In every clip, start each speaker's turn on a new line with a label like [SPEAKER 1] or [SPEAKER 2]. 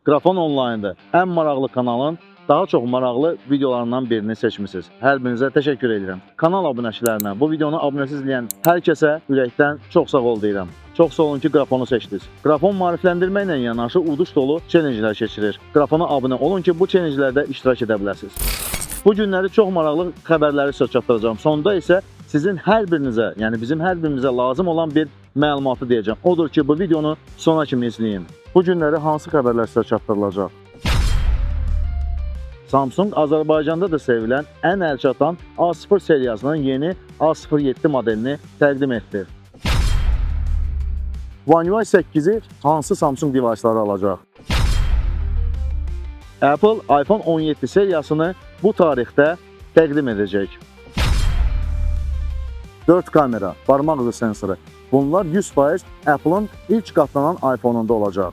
[SPEAKER 1] Qrafon Online'da ən maraqlı kanalın daha çox maraqlı videolarından birini seçmisiniz. Hər birinizə təşəkkür edirəm. Kanal abunəçilərinə, bu videonu abunəsiz izləyən hər kəsə ürəkdən çox sağ ol deyirəm. Çox sağ olun ki, Qrafonu seçdiniz. Qrafon maarifləndirmə ilə yanaşı uduş dolu challenge'lər keçirir. Qrafona abunə olun ki, bu challenge'lərdə iştirak edə biləsiniz. Bu günləri çox maraqlı xəbərləri sizə çatdıracağam. Sonda isə sizin hər birinizə, yəni bizim hər birimizə lazım olan bir məlumatı deyəcəm. Odur ki, bu videonu sona kimi izləyin. Bu günləri hansı xəbərlər sizə çatdırılacaq? Samsung Azərbaycanda da sevilən ən əlçatan A0 seriyasının yeni A07 modelini təqdim etdi. One UI 8-i hansı Samsung device'ları alacaq? Apple iPhone 17 seriyasını bu tarixdə təqdim edəcək. 4 kamera, barmaq izi sensoru. Bunlar 100% Apple'ın ilk qatlanan iPhone-unda olacaq.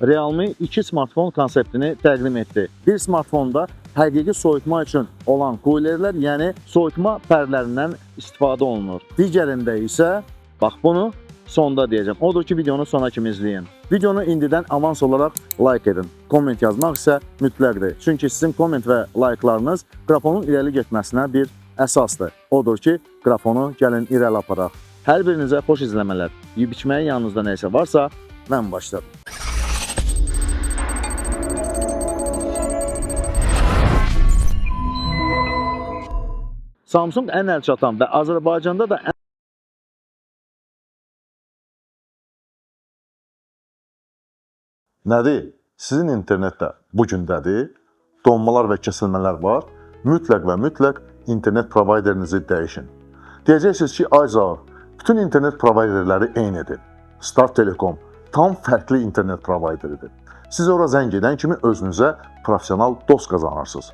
[SPEAKER 1] Realme 2 smartfon konseptini təqdim etdi. Bir smartfonda həqiqi soyutma üçün olan coolerlər, yəni soyutma pərlərindən istifadə olunur. Digərində isə, bax bunu sonda deyəcəm. Odur ki, videonu sona kimi izləyin. Videonu indidən avans olaraq like edin. Komment yazmaq isə mütləqdir. Çünki sizin komment və like'larınız Qrafonun irəli getməsinə bir əsasdır. Odur ki, Qrafonu gəlin irəli aparaq. Hər birinizə xoş izləmələr. Yeyib içməyə yanınızda nə isə varsa, mən başladım. Samsung ən əlçatan və Azərbaycanda da
[SPEAKER 2] Nədir? Sizin internetdə bu gündədir, donmalar və kəsilmələr var. Mütləq və mütləq internet provayderinizi dəyişin. Deyəcəksiniz ki, Ayzağ, bütün internet provayderləri eynidir. Star Telekom tam fərqli internet provayderidir. Siz ora zəng edən kimi özünüzə professional dost qazanırsınız.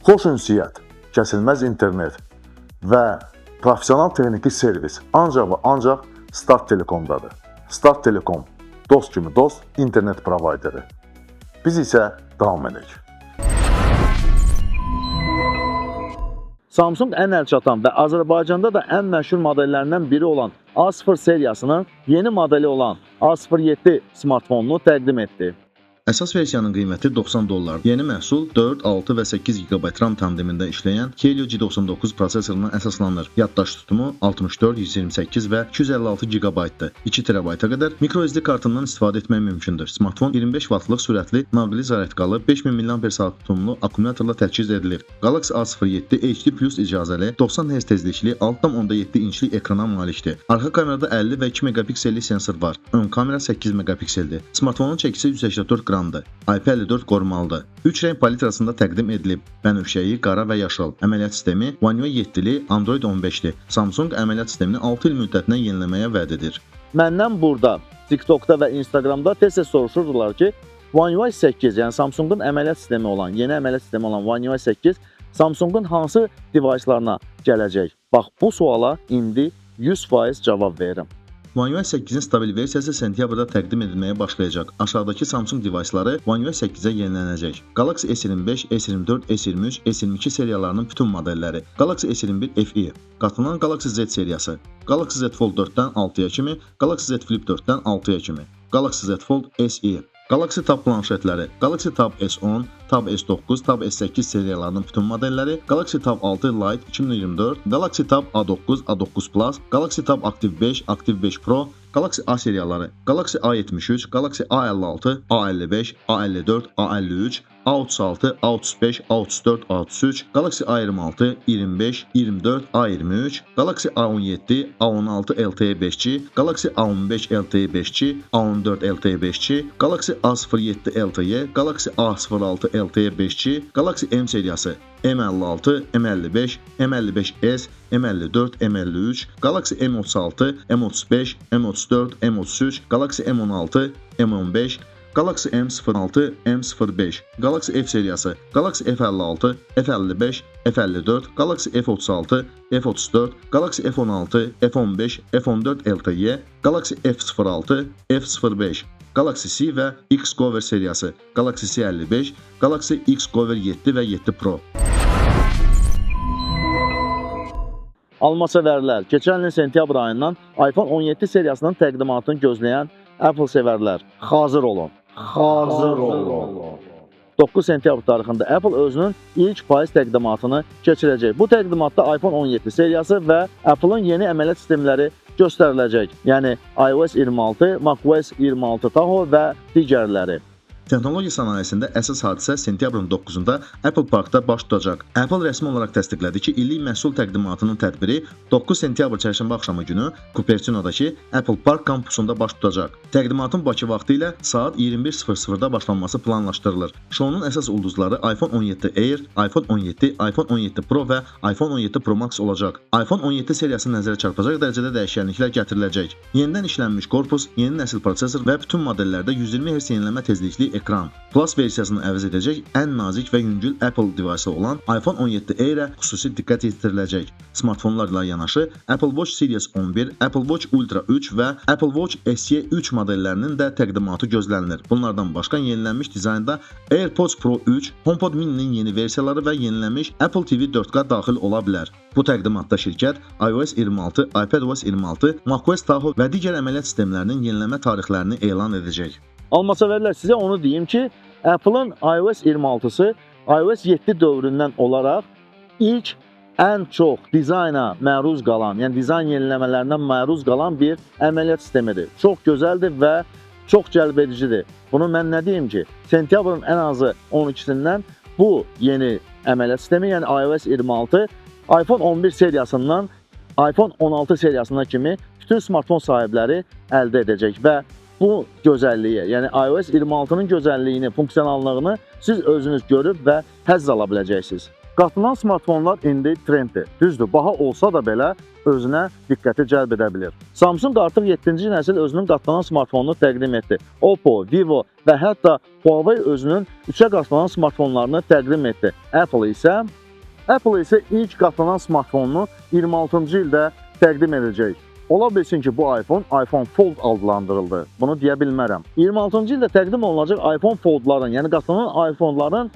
[SPEAKER 2] Xoş ünsiyyət, kəsilməz internet və professional texniki servis ancaq və ancaq Star Telekomdadır. Star Telekom dost kimi dost internet provayderi. Biz isə davam edək.
[SPEAKER 1] Samsung ən əlçatan və Azərbaycanda da ən məşhur modellərindən biri olan A0 seriyasının yeni modeli olan A07 smartfonunu təqdim etdi.
[SPEAKER 3] Əsas versiyanın qiyməti $90. Yeni məhsul 4, 6 və 8 GB RAM tandemində işləyən Helio G99 prosesoruna əsaslanır. Yaddaş tutumu 64, 128 və 256 GB-dır. 2 TB-a qədər microSD kartından istifadə etmək mümkündür. Smartfon 25 Watt-lıq sürətli naqli zaryadkalı 5000 mAh tutumlu akkumulyatorla tərkiz edilir. Galaxy A07 HD+ icazəli 90 Hz tezlikli 6.7 inçlik ekrana malikdir. Arxa kamerada 50 və 2 megapiksellik sensor var. Ön kamera 8 megapikseldir. Smartfonun çəkisi 184 qramdır. IP54 qorumalıdır. 3 rəng palitrasında təqdim edilib. Bənövşəyi, qara və yaşıl. Əməliyyat sistemi One UI 7-li, Android 15-dir. Samsung əməliyyat sistemini 6 il müddətinə yeniləməyə vəd edir.
[SPEAKER 1] Məndən burada, TikTokda və Instagramda tez-tez soruşurdular ki, One UI 8, yəni Samsungun əməliyyat sistemi olan, yeni əməliyyat sistemi olan One UI 8 Samsungun hansı device'larına gələcək? Bax, bu suala indi 100% cavab verirəm.
[SPEAKER 3] One UI 8-in stabil versiyası sentyabrda təqdim edilməyə başlayacaq. Aşağıdakı Samsung device'ları One UI 8-ə yenilənəcək. Galaxy S25, S24, S23, S22 seriyalarının bütün modelləri, Galaxy S21 FE, qatlanan Galaxy Z seriyası, Galaxy Z Fold 4-dən 6-ya kimi, Galaxy Z Flip 4-dən 6-ya kimi, Galaxy Z Fold SE, Galaxy Tab planşetləri, Galaxy Tab S10, Tab S9, Tab S8 seriyalarının bütün modelləri, Galaxy Tab 6 Lite 2024, Galaxy Tab A9, A9 Plus, Galaxy Tab Active 5, Active 5 Pro, Galaxy A seriyaları, Galaxy A73, Galaxy A56, A55, A54, A53, A36, A35, A34, A33, Galaxy A26, 25, 24, A23, Galaxy A17, A16 LTE 5G, Galaxy A15 LTE 5G, A14 LTE 5G, Galaxy A07 LTE, Galaxy A06 LTE 5G, Galaxy M seriyası, M56, M55, M55S, M54, M53, Galaxy M36, M35, M34, M33, Galaxy M16, M15, Galaxy M06, M05, Galaxy F seriyası, Galaxy F56, F55, F54, Galaxy F36, F34, Galaxy F16, F15, F14 LTE, Galaxy F06, F05, Galaxy C və X-Cover seriyası, Galaxy C55, Galaxy X-Cover 7 və 7 Pro.
[SPEAKER 1] Almasevərlər keçən ilin sentyabr ayından iPhone 17 seriyasının təqdimatını gözləyən Apple sevərlər, hazır olun. Hazır olun. 9 sentyabr tarixində Apple özünün ilk payız təqdimatını keçirəcək. Bu təqdimatda iPhone 17 seriyası və Apple'ın yeni əməliyyat sistemləri göstəriləcək. Yəni iOS 26, macOS 26 Tahoe və digərləri.
[SPEAKER 3] Texnologiya sənayesində əsas hadisə sentyabrın 9-da Apple Parkda baş tutacaq. Apple rəsmi olaraq təsdiqlədi ki, illik məhsul təqdimatının tədbiri 9 sentyabr çərşənbə axşamı günü Cupertino'dakı Apple Park kampusunda baş tutacaq. Təqdimatın Bakı vaxtı ilə saat 21:00-da başlanması planlaşdırılır. Şounun əsas ulduzları iPhone 17 Air, iPhone 17, iPhone 17 Pro və iPhone 17 Pro Max olacaq. iPhone 17 seriyası nəzərə çarpacaq dərəcədə dəyişikliklər gətiriləcək. Yenidən işlənmiş korpus, yeni nəsil prosesor və bütün modellərdə 120 Hz yeniləmə tezlikli ekran. Plus versiyasını əvəz edəcək ən nazik və yüngül Apple device olan iPhone 17 Air-ə xüsusi diqqət yetiriləcək. Smartfonlarla yanaşı Apple Watch Series 11, Apple Watch Ultra 3 və Apple Watch SE 3 modellərinin də təqdimatı gözlənilir. Bunlardan başqa yenilənmiş dizaynda AirPods Pro 3, HomePod Mini-nin yeni versiyaları və yenilənmiş Apple TV 4K daxil ola bilər. Bu təqdimatda şirkət iOS 26, iPadOS 26, macOS Tahoe və digər əməliyyat sistemlərinin yeniləmə tarixlərini elan edəcək.
[SPEAKER 1] Almasavərlər, sizə onu deyim ki, Apple'ın iOS 26-sı iOS 7 dövründən olaraq ilk ən çox dizayna məruz qalan, yəni dizayn yeniləmələrindən məruz qalan bir əməliyyat sistemidir. Çox gözəldir və çox cəlbedicidir. Bunu mən nə deyim ki, sentyabrın ən azı 12-sindən bu yeni əməliyyat sistemi, yəni iOS 26, iPhone 11 seriyasından iPhone 16 seriyasına kimi bütün smartfon sahibləri əldə edəcək və bu gözəlliyi, yəni iOS 26-nın gözəlliyini, funksionallığını siz özünüz görüb və həzz ala biləcəksiniz. Qatlanan smartfonlar indi trenddir. Düzdür, baha olsa da belə özünə diqqəti cəlb edə bilir. Samsung artıq 7-ci nəsil özünün qatlanan smartfonunu təqdim etdi. Oppo, Vivo və hətta Huawei özünün 3-ə qatlanan smartfonlarını təqdim etdi. Apple isə ilk qatlanan smartfonunu 26-cı ildə təqdim edəcək. Ola bilsin ki, bu iPhone Fold adlandırıldı. Bunu deyə bilmərəm. 26-cı ildə təqdim olunacaq iPhone Foldların, yəni qatlanan iPhone'ların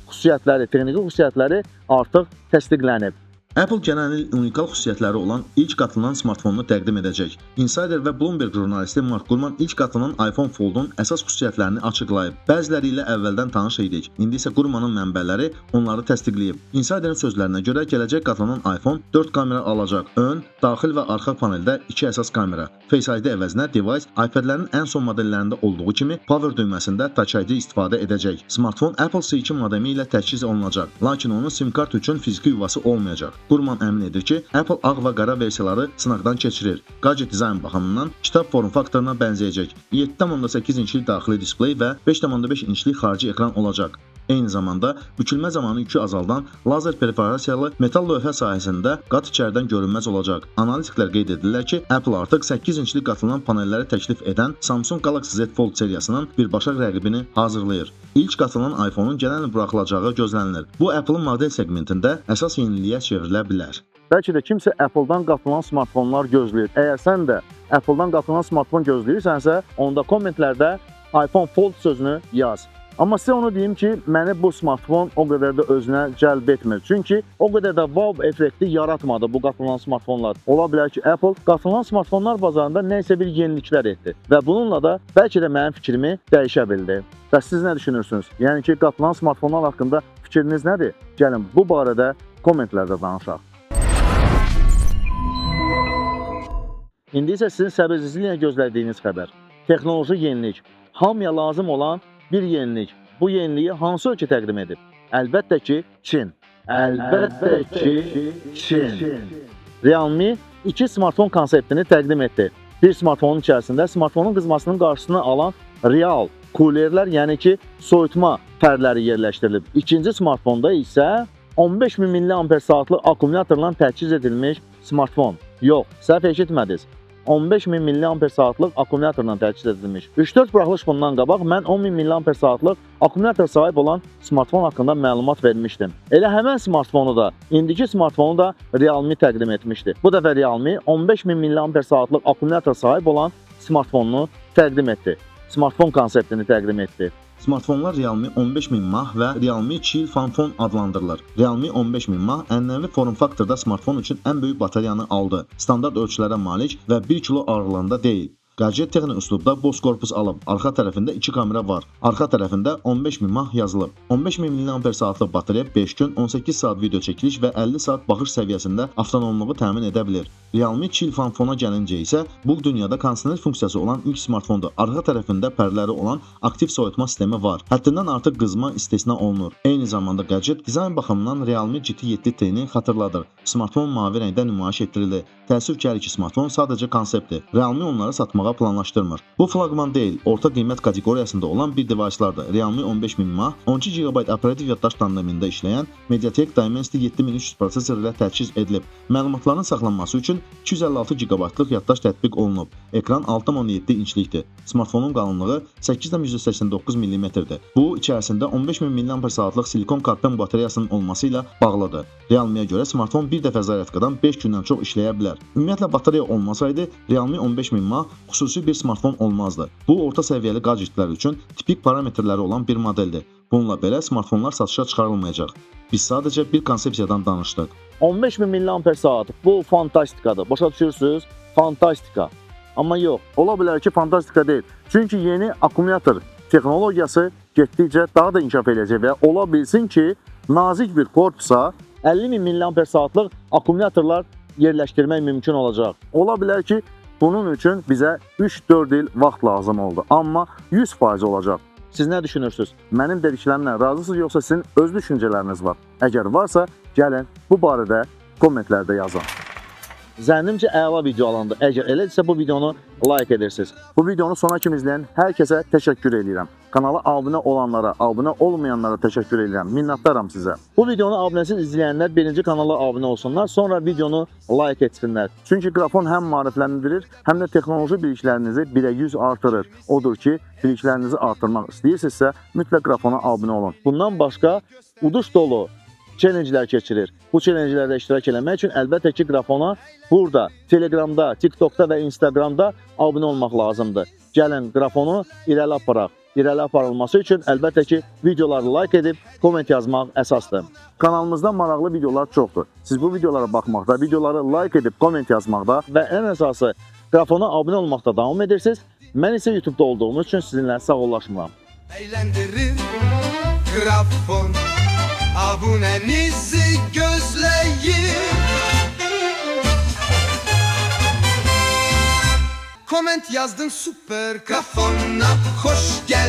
[SPEAKER 1] xüsusiyyətləri, texniki xüsusiyyətləri artıq təsdiqlənib.
[SPEAKER 3] Apple gələn il unikal xüsusiyyətləri olan ilk qatlanan smartfonunu təqdim edəcək. Insider və Bloomberg jurnalisti Mark Gurman ilk qatlanan iPhone Fold-un əsas xüsusiyyətlərini açıqlayıb. Bəziləri ilə əvvəldən tanış idik. İndi isə Gurmanın mənbələri onları təsdiqləyib. Insiderin sözlərinə görə gələcək qatlanan iPhone 4 kamera alacaq. Ön, daxil və arxa paneldə 2 əsas kamera. Face ID əvəzinə device iPad-lərin ən son modellərində olduğu kimi Power düyməsində Touch ID istifadə edəcək. Smartfon Apple C2 modemi ilə təchiz olunacaq, lakin onun SIM kart üçün fiziki yuvası olmayacaq. Gurman əmin edir ki, Apple ağ və qara versiyaları sınaqdan keçirir. Gadget dizayn baxımından kitab form faktoruna bənzəyəcək. 7,8 inçlik daxili displey və 5,5 inçlik xarici ekran olacaq. Eyni zamanda bükülmə zamanı yükü azaldan lazer perforasiyalı metal lövhə sayəsində qat içəridən görünməz olacaq. Analitiklər qeyd edirlər ki, Apple artıq 8 inçlik qatlanan panelləri təklif edən Samsung Galaxy Z Fold seriyasının birbaşa rəqibini hazırlayır. İlk qatlanan iPhone-un gələn il buraxılacağı gözlənilir. Bu Apple-ın model segmentində əsas yeniliyə çevrilə bilər.
[SPEAKER 1] Bəlkə də kimsə Apple-dan qatlanan smartfonlar gözləyir. Əgər sən də Apple-dan qatlanan smartfon gözləyirsənsə, onda kommentlərdə iPhone Fold sözünü yaz. Amma sizə onu deyim ki, məni bu smartfon o qədər də özünə cəlb etmir. Çünki o qədər də wow effekti yaratmadı bu qatlanan smartfonlar. Ola bilər ki, Apple qatlanan smartfonlar bazarında nəsə bir yeniliklər etdi və bununla da bəlkə də mənim fikrimi dəyişə bildi. Və siz nə düşünürsünüz? Yəni ki, qatlanan smartfonlar haqqında fikriniz nədir? Gəlin bu barədə kommentlərdə danışaq. İndi isə sizin səbirsizliklə gözlədiyiniz xəbər. Texnoloji yenilik. Hamıya lazım olan bir yenilik. Bu yeniliyi hansı ölkə təqdim edib? Əlbəttə ki, Çin. Əlbəttə ki, Çin. Realme 2 smartfon konseptini təqdim etdi. Bir smartfonun içərisində smartfonun qızmasının qarşısını alan real kulerlər, yəni ki, soyutma fərləri yerləşdirilib. İkinci smartfonda isə 15.000 mAh-lıq akkumulyatorla təchiz edilmiş smartfon. Yox, səhv eşitmədiniz. 15.000 mAh-lıq akkumulyatorla təchiz edilmiş. 3-4 buraxılış bundan qabaq mən 10.000 mAh-lıq akkumulyator sahib olan smartfon haqqında məlumat vermişdim. Elə həmən smartfonu da, indiki smartfonu da Realme təqdim etmişdi. Bu dəfə Realme 15.000 mAh-lıq akkumulyator sahib olan smartfonunu təqdim etdi. Smartfon konseptini təqdim etdi.
[SPEAKER 3] Smartfonlar Realme 15000 mAh və Realme Chill Fanfone adlandırılır. Realme 15000 mAh ənənəvi form faktorda smartfon üçün ən böyük batareyanı aldı. Standart ölçülərə malik və 1 kilo ağırlığında deyil. Gadget texnik üslubda boz korpus alıb, arxa tərəfində 2 kamera var. Arxa tərəfində 15000 mAh yazılıb. 15000 mAh-lıq batareya 5 gün, 18 saat video çəkiliş və 50 saat baxış səviyyəsində avtonomluğu təmin edə bilir. Realme Chill Fona gəlincə isə bu dünyada kondisioner funksiyası olan ilk smartfondur. Arxa tərəfində pərləri olan aktiv soyutma sistemi var. Həddindən artıq qızma istisna olunur. Eyni zamanda gadget dizayn baxımından Realme GT 7 T-ni xatırladır. Smartfon mavi rəngdə nümayiş etdirilir. Təəssüf ki, hər iki smartfon sadəcə konseptdir. Realme onları satmağa planlaşdırmır. Bu flaqman deyil, orta qiymət kateqoriyasında olan bir devicelardır. Realme 15000 mAh, 12 GB operativ yaddaş tandemində işləyən Mediatek Dimensity 7300 prosesor ilə təchiz edilib. Məlumatların saxlanması üçün 256 GB-lıq yaddaş tətbiq olunub. Ekran 6,7 inçlikdir. Smartfonun qalınlığı 8,89 mm-dir. Bu, içərisində 15000 mAh-lıq silikon karton bateriyasının olması ilə bağlıdır. Realme-yə görə smartfon bir dəfə zaryadkadan 5 gündən çox işləyə bilər. Ümumiyyətlə, batareya olmasaydı, Realme 15000 mAh xüsusi bir smartfon olmazdı. Bu, orta səviyyəli gadgetlər üçün tipik parametrləri olan bir modeldir. Bununla belə smartfonlar satışa çıxarılmayacaq. Biz sadəcə bir konsepsiyadan danışdıq.
[SPEAKER 1] 15000 mAh bu fantastikadır. Başa düşürsünüz? Fantastika. Amma yox, ola bilər ki, fantastika deyil. Çünki yeni akkumulyator texnologiyası getdikcə daha da inkişaf edəcək və ola bilsin ki, nazik bir korpusa 50000 mAh-lıq akkumulyatorlar yerləşdirmək mümkün olacaq. Ola bilər ki, bunun üçün bizə 3-4 il vaxt lazım oldu. Amma 100% olacaq. Siz nə düşünürsünüz? Mənim dediklərimlə razısınız yoxsa sizin öz düşüncələriniz var? Əgər varsa, gəlin bu barədə kommentlərdə yazın. Zənnimcə əla video alandı. Əgər elədirsə bu videonu like edirsiniz. Bu videonu sona kimi izləyən hər kəsə təşəkkür edirəm. Kanala abunə olanlara, abunə olmayanlara təşəkkür edirəm. Minnətdaram sizə. Bu videonu abunəsiz izləyənlər birinci kanala abunə olsunlar, sonra videonu like etsinlər. Çünki qrafon həm maarifləndirir, həm də texnoloji biliklərinizi 1-ə 100 artırır. Odur ki, biliklərinizi artırmaq istəyirsinizsə, mütləq qrafona abunə olun. Bundan başqa uduş dolu challenge'lər keçirir. Bu challenge'lərdə iştirak eləmək üçün əlbəttə ki, qrafona burada, Telegramda, TikTokda və Instagramda abunə olmaq lazımdır. Gəlin qrafonu irəli aparaq. İrəli aparılması üçün əlbəttə ki, videoları like edib komment yazmaq əsasdır. Kanalımızda maraqlı videolar çoxdur. Siz bu videolara baxmaqda, videoları like edib komment yazmaqda və ən əsası qrafona abunə olmaqda davam edirsiniz. Mən isə YouTube'da olduğumuz üçün sizinlə sağollaşmıram.
[SPEAKER 4] Eğlendirir grafon, abunenizi gözleyin. Comment yazdın süper grafona, hoş geldin.